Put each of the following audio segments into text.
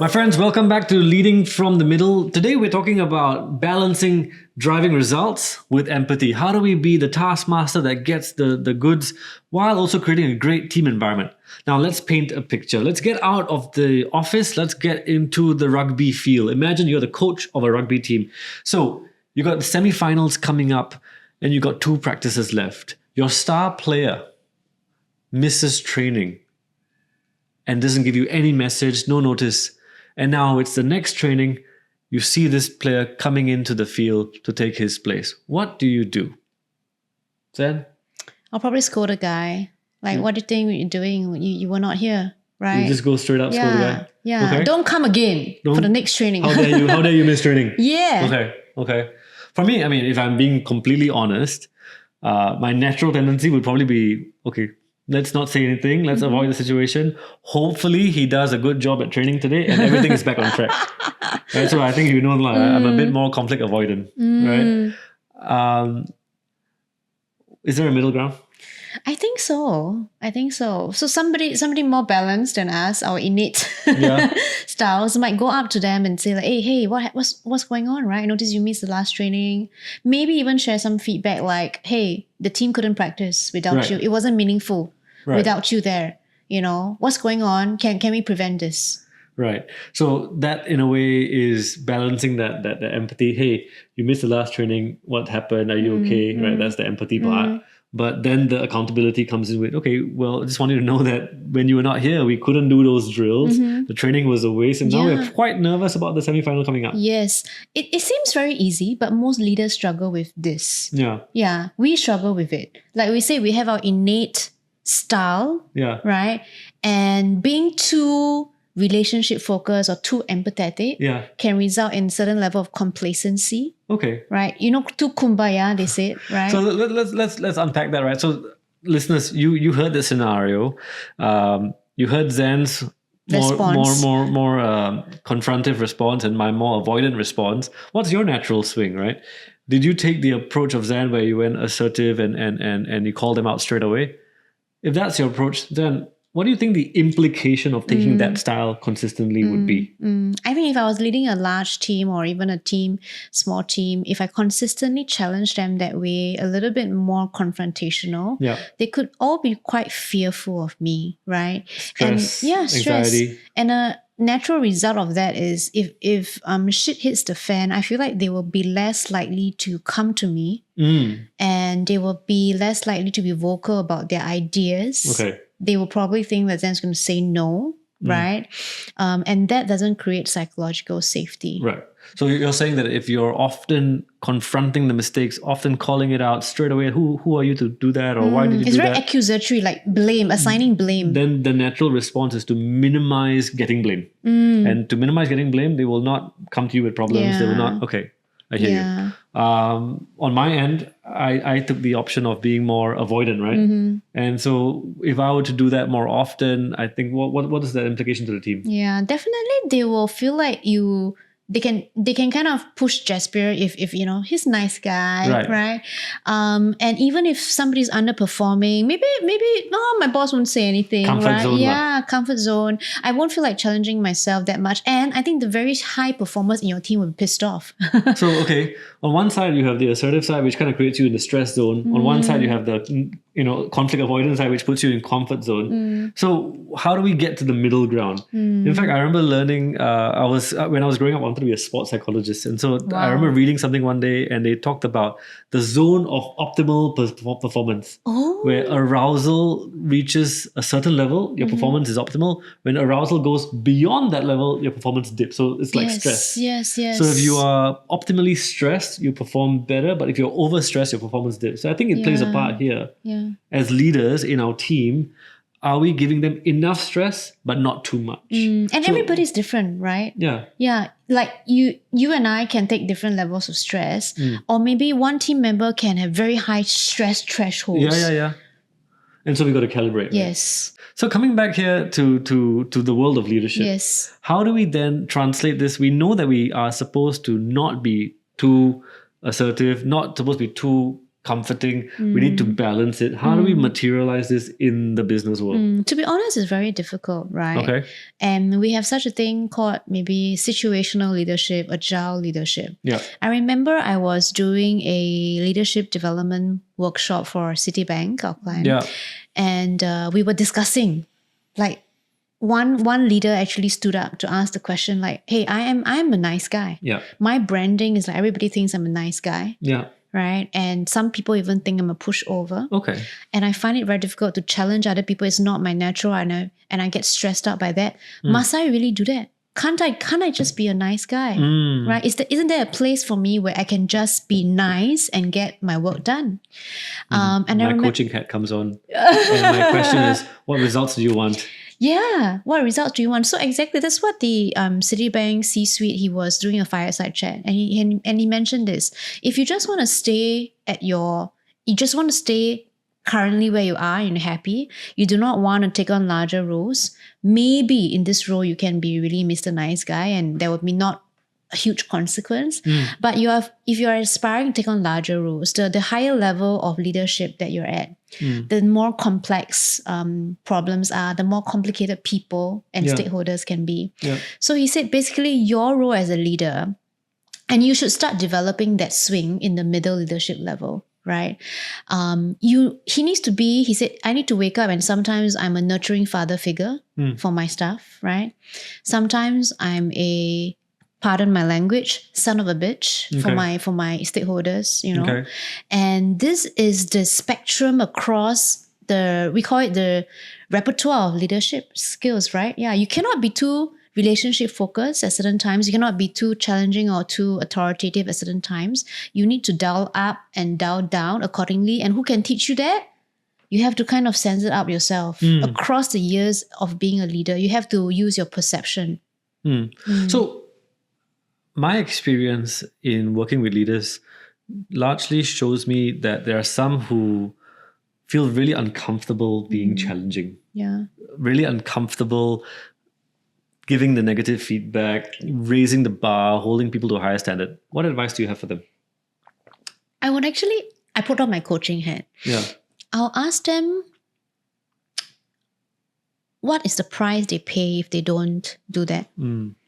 My friends, welcome back to Leading from the Middle. Today we're talking about balancing driving results with empathy. How do we be the taskmaster that gets the goods while also creating a great team environment? Now let's paint a picture. Let's get out of the office. Let's get into the rugby field. Imagine you're the coach of a rugby team. So you got the semi-finals coming up and you got 2 practices left. Your star player misses training and doesn't give you any message, no notice. And now it's the next training. You see this player coming into the field to take his place. What do you do? Zen? I'll probably scold a guy. Like, what do you think you're doing? You were not here, right? You just go straight up, scold the guy? Yeah. Okay. Don't come again for the next training. How dare you miss training? Yeah. Okay. For me, I mean, if I'm being completely honest, my natural tendency would probably be, okay, let's not say anything. Let's avoid the situation. Hopefully, he does a good job at training today and everything is back on track. Right? So I think I'm a bit more conflict avoidant. Right? Is there a middle ground? I think so. So somebody more balanced than us, our innate styles, might go up to them and say like, hey, what's going on, right? I noticed you missed the last training. Maybe even share some feedback like, hey, the team couldn't practice without you. It wasn't meaningful without you there. You know, what's going on? Can we prevent this? Right. So that in a way is balancing that empathy. Hey, you missed the last training. What happened? Are you okay? Right. That's the empathy part. But then the accountability comes in with, okay, well, I just want you to know that when you were not here, we couldn't do those drills. The training was a waste. And now we're quite nervous about the semi-final coming up. Yes. It seems very easy, but most leaders struggle with this. Yeah. We struggle with it. Like we say, we have our innate style, right? And being too relationship focused or too empathetic can result in certain level of complacency. Okay. Right. You know, too kumbaya, they say it, right? So let's unpack that, right? So listeners, you heard the scenario. You heard Zen's more confrontive response and my more avoidant response. What's your natural swing, right? Did you take the approach of Zen where you went assertive and you called them out straight away? If that's your approach, then what do you think the implication of taking that style consistently would be? I think if I was leading a large team or even a small team, if I consistently challenge them that way, a little bit more confrontational, they could all be quite fearful of me, right? Stress, stress. anxiety. And a natural result of that is if shit hits the fan, I feel like they will be less likely to come to me and they will be less likely to be vocal about their ideas. Okay. They will probably think that Zen's going to say no, right? And that doesn't create psychological safety. Right. So you're saying that if you're often confronting the mistakes, often calling it out straight away, who are you to do that or why did you do that? It's very accusatory, like blame, assigning blame. Then the natural response is to minimize getting blame. And to minimize getting blame, they will not come to you with problems. They will not, okay, I hear you. On my end, I took the option of being more avoidant, right? And so if I were to do that more often, I think what is the implication to the team? Yeah, definitely they will feel like they can kind of push Jasper if you know he's a nice guy, right? And even if somebody's underperforming, maybe my boss won't say anything, comfort zone, comfort zone. I won't feel like challenging myself that much, and I think the very high performers in your team will be pissed off. So okay, on one side you have the assertive side, which kind of creates you in the stress zone. On one side you have the conflict avoidance side, which puts you in comfort zone. So how do we get to the middle ground? In fact, I remember learning. When I was growing up, I wanted to be a sports psychologist, and so I remember reading something one day, and they talked about the zone of optimal performance, where arousal reaches a certain level, your performance is optimal. When arousal goes beyond that level, your performance dips. So it's like stress. Yes. So if you are optimally stressed, you perform better, but if you're overstressed, your performance dips. So I think it plays a part here. As leaders in our team, are we giving them enough stress but not too much? And everybody's different, right? Yeah. Like you and I can take different levels of stress, or maybe one team member can have very high stress thresholds. Yeah. And so we got to calibrate. Yes. Right? So coming back here to the world of leadership, how do we then translate this? We know that we are supposed to not be too assertive, not supposed to be too comforting. We need to balance it. How do we materialize this in the business world? To be honest, it's very difficult, right? Okay. And we have such a thing called maybe situational leadership, agile leadership. Yeah. I remember I was doing a leadership development workshop for Citibank, our client. Yeah. And we were discussing, like, one leader actually stood up to ask the question, like, hey, I'm a nice guy. Yeah. My branding is like everybody thinks I'm a nice guy. Yeah. Right? And some people even think I'm a pushover. Okay. And I find it very difficult to challenge other people. It's not my natural, and I get stressed out by that. Must I really do that? Can't I just be a nice guy? Right? Isn't there a place for me where I can just be nice and get my work done? And my coaching hat comes on. And my question is, what results do you want? Yeah, what results do you want? So exactly, that's what the Citibank C-suite, he was doing a fireside chat, and he mentioned this. If you just want to stay currently where you are and you're happy, you do not want to take on larger roles, maybe in this role you can be really Mr. Nice Guy and there will be not a huge consequence. But if you're aspiring to take on larger roles, the higher level of leadership that you're at, the more complex problems are, the more complicated people and stakeholders can be. Yeah. So he said basically your role as a leader, and you should start developing that swing in the middle leadership level, right? He said, I need to wake up and sometimes I'm a nurturing father figure for my staff, right? Sometimes I'm a, pardon my language, son of a bitch for my stakeholders, you know. Okay. And this is the spectrum across we call it the repertoire of leadership skills, right? Yeah, you cannot be too relationship focused at certain times. You cannot be too challenging or too authoritative at certain times. You need to dial up and dial down accordingly. And who can teach you that? You have to kind of sense it up yourself. Across the years of being a leader, you have to use your perception. So my experience in working with leaders largely shows me that there are some who feel really uncomfortable being challenging. Yeah. Really uncomfortable giving the negative feedback, raising the bar, holding people to a higher standard. What advice do you have for them? I put on my coaching hat. Yeah. I'll ask them, what is the price they pay if they don't do that?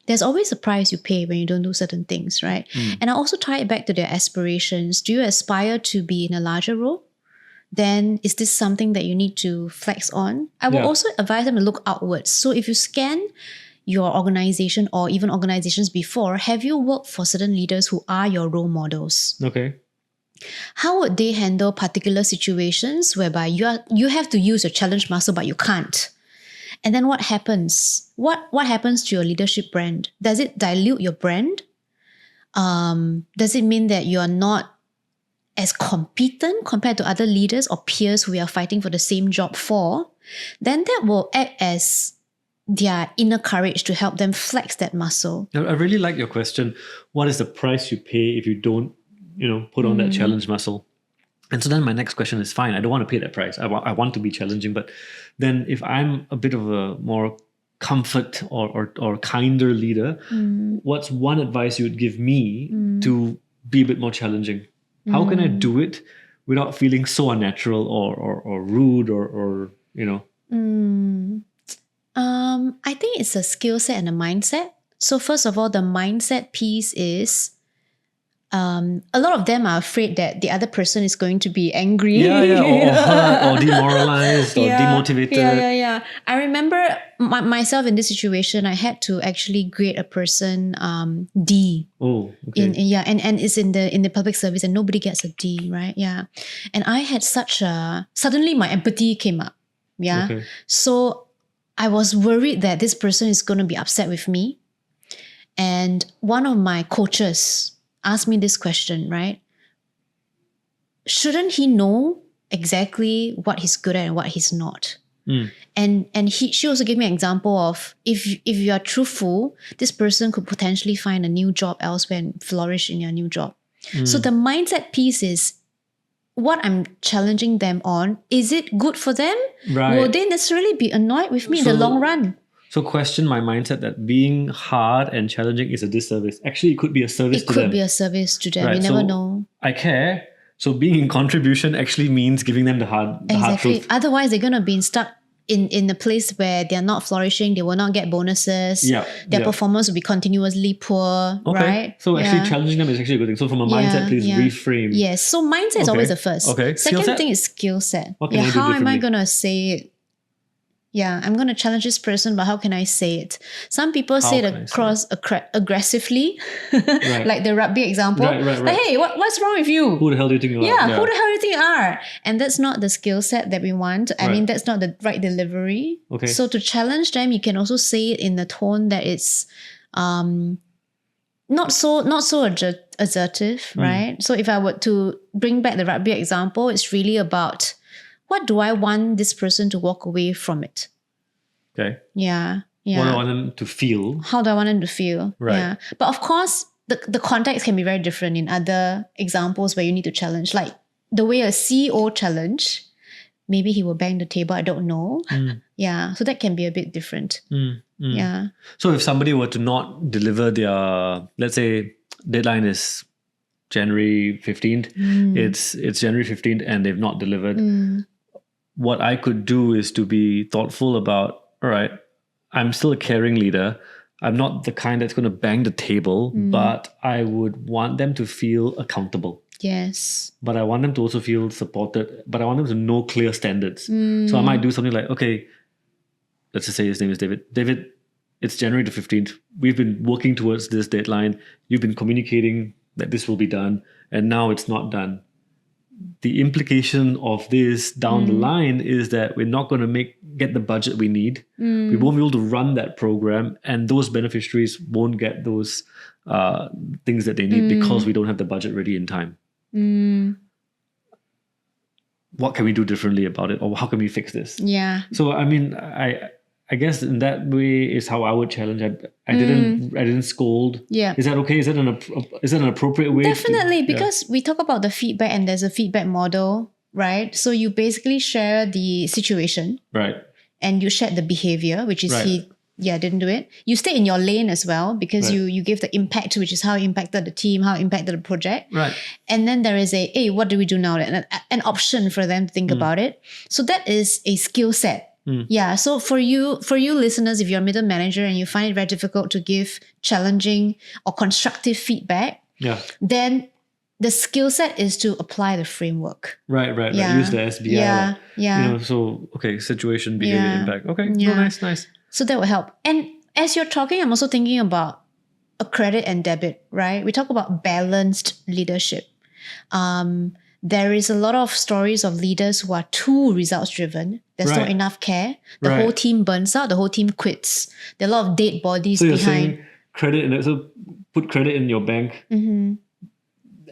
There's always a price you pay when you don't do certain things, right? And I also tie it back to their aspirations. Do you aspire to be in a larger role? Then is this something that you need to flex on? I will also advise them to look outwards. So if you scan your organization or even organizations before, have you worked for certain leaders who are your role models? Okay. How would they handle particular situations whereby you have to use your challenge muscle but you can't? And then what happens? What happens to your leadership brand? Does it dilute your brand? Does it mean that you are not as competent compared to other leaders or peers who are fighting for the same job for? Then that will act as their inner courage to help them flex that muscle. I really like your question. What is the price you pay if you don't, put on that challenge muscle? And so then my next question is, fine, I don't want to pay that price. I want to be challenging. But then if I'm a bit of a more comfort or kinder leader, what's one advice you would give me to be a bit more challenging? How can I do it without feeling so unnatural or rude or I think it's a skill set and a mindset. So first of all, the mindset piece is a lot of them are afraid that the other person is going to be angry. Or hurt or demoralized or demotivated. Yeah. I remember myself in this situation, I had to actually grade a person D. Oh, okay. And it's in the public service and nobody gets a D, right? Yeah. And I had suddenly my empathy came up. Yeah. Okay. So I was worried that this person is going to be upset with me. And one of my coaches asked me this question, right? Shouldn't he know exactly what he's good at and what he's not? And she also gave me an example of if you are truthful, this person could potentially find a new job elsewhere and flourish in your new job. So the mindset piece is, what I'm challenging them on, is it good for them? Right. Will they necessarily be annoyed with me in the long run? So question my mindset that being hard and challenging is a disservice. Actually, it could be a service to them. It could be a service to them. Right. You never know. I care, So being in contribution actually means giving them the hard Exactly. truth. Otherwise, they're going to be stuck in a place where they're not flourishing. They will not get bonuses. Yeah, Their yeah. performance will be continuously poor, Okay. right? So actually challenging them is actually a good thing. So from a mindset, please reframe. Yes. So mindset is always the first. Okay. Skill Second set? thing is skill set. What can I do how am I differently? going to say it? Yeah, I'm going to challenge this person, but how can I say it? Some people say can it I say across aggressively, like the rugby example. Right. Like, hey, what's wrong with you? Who the hell do you think you are? Yeah, who the hell do you think you are? And that's not the skill set that we want. I Right. mean, that's not the right delivery. Okay. So to challenge them, you can also say it in a tone that it's not so assertive, right? So if I were to bring back the rugby example, it's really about what do I want this person to walk away from it? Okay. Yeah. What do I want them to feel? How do I want them to feel? Right. Yeah. But of course, the context can be very different in other examples where you need to challenge. Like the way a CEO challenge, maybe he will bang the table, I don't know. Yeah. So that can be a bit different. Yeah. So if somebody were to not deliver their, let's say, deadline is January 15th, it's January 15th and they've not delivered. What I could do is to be thoughtful about, all right, I'm still a caring leader. I'm not the kind that's going to bang the table, but I would want them to feel accountable. Yes. But I want them to also feel supported, but I want them to know clear standards. So I might do something like, okay, let's just say his name is David. David, it's January the 15th. We've been working towards this deadline. You've been communicating that this will be done, and now it's not done. The implication of this down the line is that we're not going to get the budget we need. We won't be able to run that program, and those beneficiaries won't get those things that they need because we don't have the budget ready in time. What can we do differently about it, or how can we fix this? Yeah. So I mean, I guess in that way is how I would challenge. I didn't scold. Yeah. Is that okay? Is that an appropriate way? Definitely, because we talk about the feedback and there's a feedback model, right? So you basically share the situation, right, and you share the behavior, which is Right. he didn't do it. You stay in your lane as well because Right. you give the impact, which is how it impacted the team, how it impacted the project. right, And then there is hey, what do we do now? An option for them to think about it. So that is a skill set. Yeah. So for you listeners, if you're a middle manager and you find it very difficult to give challenging or constructive feedback, yeah, then the skill set is to apply the framework. right. Yeah. Use the SBI. Yeah. like, Yeah. So okay, situation, behavior, Yeah. impact. Okay, Yeah. nice. So that will help. And as you're talking, I'm also thinking about a credit and debit, right? We talk about balanced leadership. There is a lot of stories of leaders who are too results driven. There's not Right. enough care. The Right. whole team burns out. The whole team quits. There are a lot of dead bodies So you're behind. saying credit, so put credit in your bank,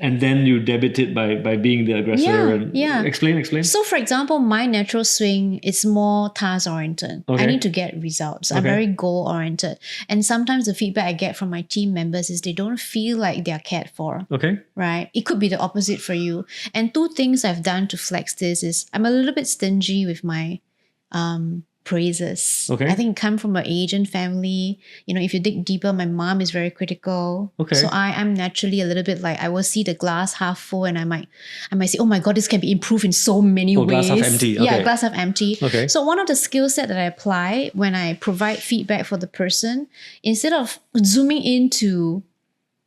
and then you debit it by being the aggressor. Yeah, and yeah. Explain. So, for example, my natural swing is more task oriented. I Okay. need to get results. I'm Okay. very goal oriented. And sometimes the feedback I get from my team members is they don't feel like they're cared for. Okay. Right? It could be the opposite for you. And two things I've done to flex this is I'm a little bit stingy with my praises. Okay. I think it come from an Asian family. If you dig deeper, my mom is very critical. Okay. So I'm naturally a little bit like I will see the glass half full and I might say, oh my God, this can be improved in so many ways. Glass half empty. Yeah, Okay. glass half empty. Okay. So one of the skill set that I apply when I provide feedback for the person, instead of zooming into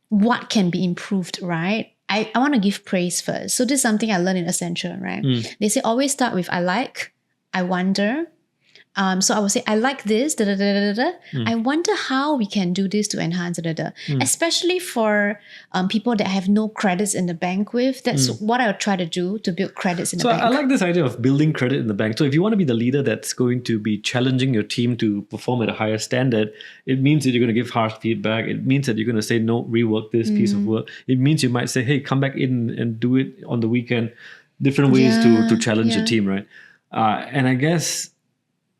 what can be improved, right? I want to give praise first. So this is something I learned in Accenture, right? They say always start with I like, I wonder. So I would say, I like this, I wonder how we can do this to enhance, especially for people that have no credits in the bank with. That's what I would try to do to build credits in the So bank. I like this idea of building credit in the bank. So if you want to be the leader that's going to be challenging your team to perform at a higher standard, it means that you're going to give harsh feedback. It means that you're going to say, no, rework this piece of work. It means you might say, hey, come back in and do it on the weekend. Different ways to challenge your team, right? And I guess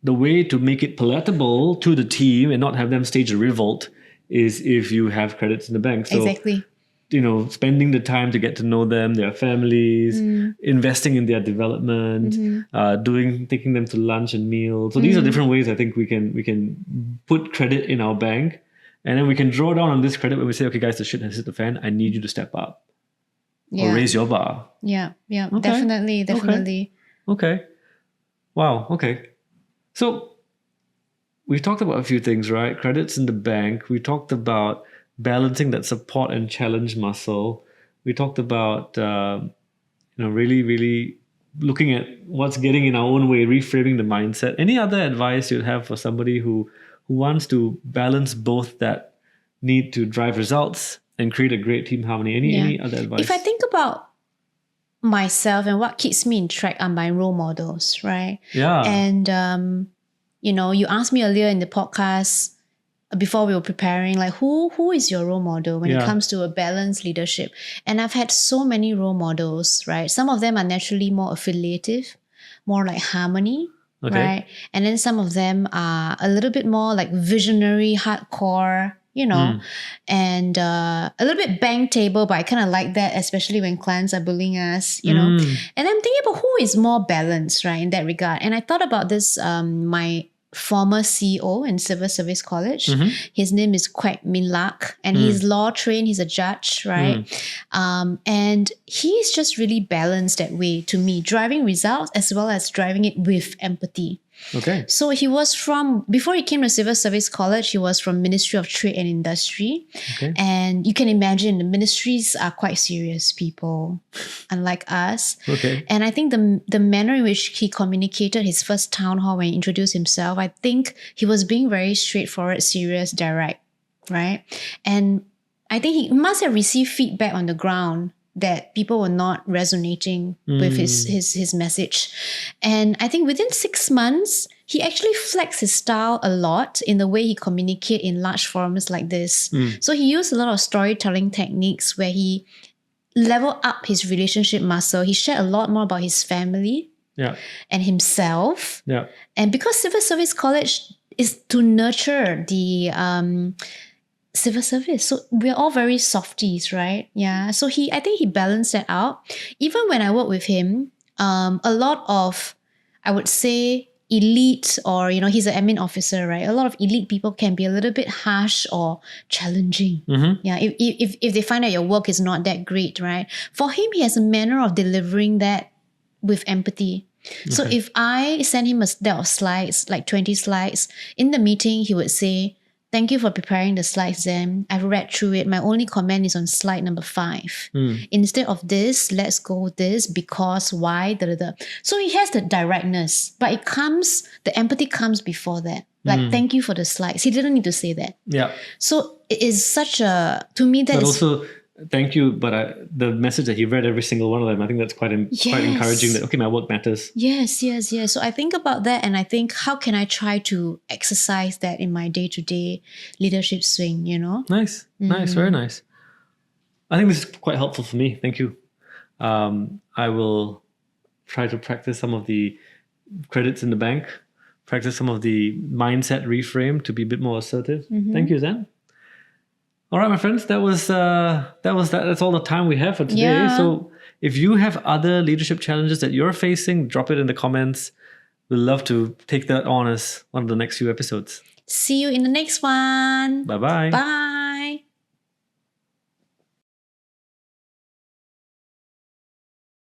the way to make it palatable to the team and not have them stage a revolt is if you have credits in the bank. So, Exactly. Spending the time to get to know them, their families, investing in their development, taking them to lunch and meals. So these are different ways I think we can put credit in our bank, and then we can draw down on this credit when we say, okay, guys, the shit has hit the fan. I need you to step up. or raise your bar. Yeah. Okay. Definitely. Okay. Wow. Okay. So we talked about a few things, right? Credits in the bank. We talked about balancing that support and challenge muscle. We talked about really, really looking at what's getting in our own way, reframing the mindset. Any other advice you'd have for somebody who wants to balance both that need to drive results and create a great team harmony? Any other advice? If I think about myself and what keeps me in track are my role models, right? Yeah. And you asked me earlier in the podcast before we were preparing, like who is your role model when it comes to a balanced leadership? And I've had so many role models, right? Some of them are naturally more affiliative, more like harmony, right? And then some of them are a little bit more like visionary, hardcore, and a little bit bang table, but I kind of like that, especially when clients are bullying us, And I'm thinking about who is more balanced, right, in that regard. And I thought about this, my former CEO in Civil Service College. His name is Kwek Min Lak, and he's law trained, he's a judge, right? And he's just really balanced that way to me, driving results as well as driving it with empathy. Okay. So he was before he came to Civil Service College, he was from Ministry of Trade and Industry. Okay. And you can imagine the ministries are quite serious people, unlike us. Okay. And I think the manner in which he communicated his first town hall when he introduced himself, I think he was being very straightforward, serious, direct, right? And I think he must have received feedback on the ground that people were not resonating with his message. And I think within 6 months, he actually flexed his style a lot in the way he communicates in large forums like this. So he used a lot of storytelling techniques where he leveled up his relationship muscle. He shared a lot more about his family and himself. Yeah. And because Civil Service College is to nurture the civil service. So we're all very softies, right? Yeah. So I think he balanced that out. Even when I work with him, a lot of, I would say, elite or, he's an admin officer, right? A lot of elite people can be a little bit harsh or challenging. Yeah. If they find that your work is not that great, right? For him, he has a manner of delivering that with empathy. So if I send him a set of slides, like 20 slides, in the meeting, he would say, "Thank you for preparing the slides, Zem. I've read through it. My only comment is on slide number 5. Instead of this, let's go this, because, why, So he has the directness, but the empathy comes before that. Like, thank you for the slides. He didn't need to say that. Yeah. So it is to me, that but is... also, thank you, but the message that he read every single one of them, I think that's quite encouraging that, okay, my work matters. Yes. So I think about that, and I think, how can I try to exercise that in my day-to-day leadership swing, Nice, very nice. I think this is quite helpful for me. Thank you. I will try to practice some of the credits in the bank, practice some of the mindset reframe to be a bit more assertive. Thank you, Zen. All right, my friends, that's all the time we have for today. Yeah. So if you have other leadership challenges that you're facing, drop it in the comments. We'd love to take that on as one of the next few episodes. See you in the next one. Bye-bye. Bye.